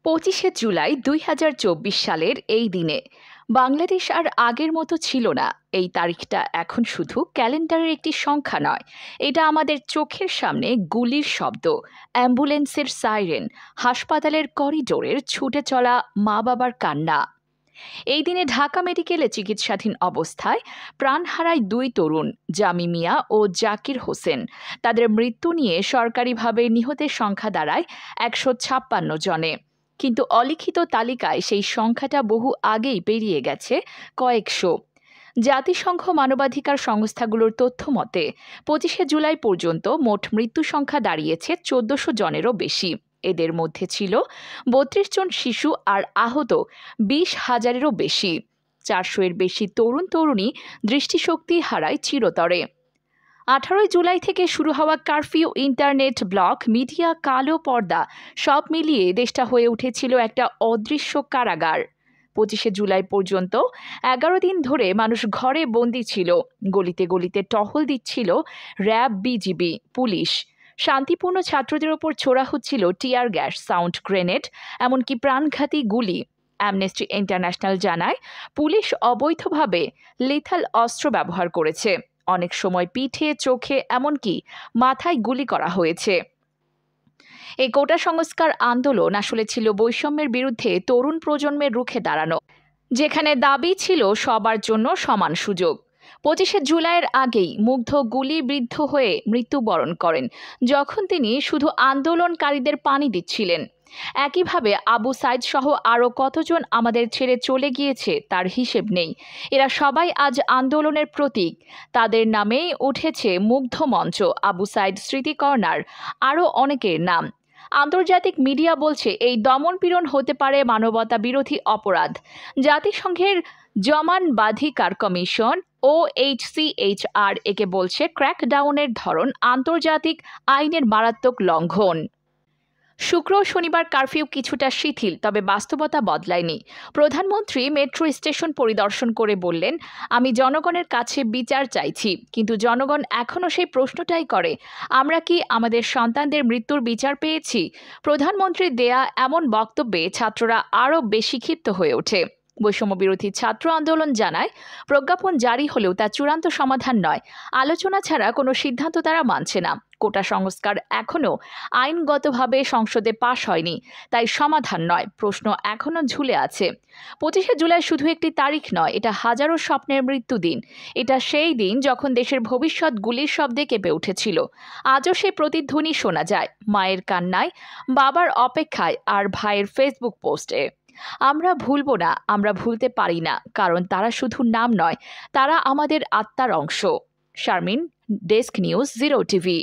25শে জুলাই 2024 সালের এই দিনে বাংলাদেশ আর আগের মতো ছিল না। এই তারিখটা এখন শুধু ক্যালেন্ডারের একটি সংখ্যা নয়, এটা আমাদের চোখের সামনে গুলির শব্দ, অ্যাম্বুলেন্সের সাইরেন, হাসপাতালের করিডোরের ছুটে চলা মা বাবার কান্না। এই দিনে ঢাকা মেডিকেলে চিকিৎসাধীন অবস্থায় প্রাণ হারায় দুই তরুণ, জামি মিয়া ও জাকির হোসেন। তাদের মৃত্যু নিয়ে সরকারিভাবে নিহতের সংখ্যা দাঁড়ায় 156 জনে, কিন্তু অলিখিত তালিকায় সেই সংখ্যাটা বহু আগেই পেরিয়ে গেছে কয়েকশো। জাতিসংঘ মানবাধিকার সংস্থাগুলোর তথ্য মতে 25শে জুলাই পর্যন্ত মোট মৃত্যু সংখ্যা দাঁড়িয়েছে 1400 জনেরও বেশি। এদের মধ্যে ছিল 32 জন শিশু আর আহত 20,000-এরও বেশি। 400-এর বেশি তরুণ তরুণী দৃষ্টিশক্তি হারায় চিরতরে। 18 জুলাই থেকে শুরু হওয়া কারফিউ, ইন্টারনেট ব্লক, মিডিয়া, কালো পর্দা সব মিলিয়ে দেশটা হয়ে উঠেছিল একটা অদৃশ্য কারাগার। 25শে জুলাই পর্যন্ত 11 দিন ধরে মানুষ ঘরে বন্দি ছিল। গলিতে গলিতে টহল দিচ্ছিল র্যাব, বিজিবি, পুলিশ। শান্তিপূর্ণ ছাত্রদের ওপর ছোড়া হচ্ছিল টিয়ার গ্যাস, সাউন্ড গ্রেনেড, এমনকি প্রাণঘাতী গুলি। অ্যামনেস্টি ইন্টারন্যাশনাল জানায়, পুলিশ অবৈধভাবে লিথাল অস্ত্র ব্যবহার করেছে। অনেক সময় পিঠে, চোখে, এমনকি মাথায় গুলি করা হয়েছে। এই কোটা সংস্কার আন্দোলন আসলে ছিল বৈষম্যের বিরুদ্ধে তরুণ প্রজন্মের রুখে দাঁড়ানো, যেখানে দাবি ছিল সবার জন্য সমান সুযোগ। 25শে জুলাইয়ের আগেই মুগ্ধ গুলিবিদ্ধ হয়ে মৃত্যুবরণ করেন, যখন তিনি শুধু আন্দোলনকারীদের পানি দিচ্ছিলেন। একইভাবে আবু সাইদ সহ আরও কতজন আমাদের ছেড়ে চলে গিয়েছে তার হিসেব নেই। এরা সবাই আজ আন্দোলনের প্রতীক। তাদের নামেই উঠেছে মুগ্ধ মঞ্চ, আবু সাইদ স্মৃতি কর্নার, আরও অনেকের নাম। আন্তর্জাতিক মিডিয়া বলছে এই দমনপীড়ন হতে পারে মানবতা বিরোধী অপরাধ। জাতিসংঘের জমানবাধিকার কমিশন OHCHR একে বলছে ক্র্যাকডাউনের ধরন আন্তর্জাতিক আইনের মারাত্মক লঙ্ঘন। শুক্র ও শনিবার কারফিউ কিছুটা শিথিল, তবে বাস্তবতা বদলায়নি। প্রধানমন্ত্রী মেট্রো স্টেশন পরিদর্শন করে বললেন, আমি জনগণের কাছে বিচার চাইছি। কিন্তু জনগণ এখনও সেই প্রশ্নটাই করে, আমরা কি আমাদের সন্তানদের মৃত্যুর বিচার পেয়েছি? প্রধানমন্ত্রীর দেয়া এমন বক্তব্যে ছাত্ররা আরও বেশি ক্ষিপ্ত হয়ে ওঠে। বৈষম্য বিরোধী ছাত্র আন্দোলন জানায়, প্রজ্ঞাপন জারি হলেও তা চূড়ান্ত সমাধান নয়। আলোচনা ছাড়া কোনো সিদ্ধান্ত তারা মানছে না। কোটা সংস্কার এখনও আইনগতভাবে সংসদে পাশ হয়নি, তাই সমাধান নয়, প্রশ্ন এখনও ঝুলে আছে। 25শে জুলাই শুধু একটি তারিখ নয়, এটা হাজারো স্বপ্নের মৃত্যুদিন। এটা সেই দিন যখন দেশের ভবিষ্যৎ গুলির শব্দে কেঁপে উঠেছিল। আজও সেই প্রতিধ্বনি শোনা যায়, মায়ের কান্নায়, বাবার অপেক্ষায়, আর ভাইয়ের ফেসবুক পোস্টে। আমরা ভুলব না, আমরা ভুলতে পারি না, কারণ তারা শুধু নাম নয়, তারা আমাদের আত্মার অংশ। Sharmin, desk news, 0 TV.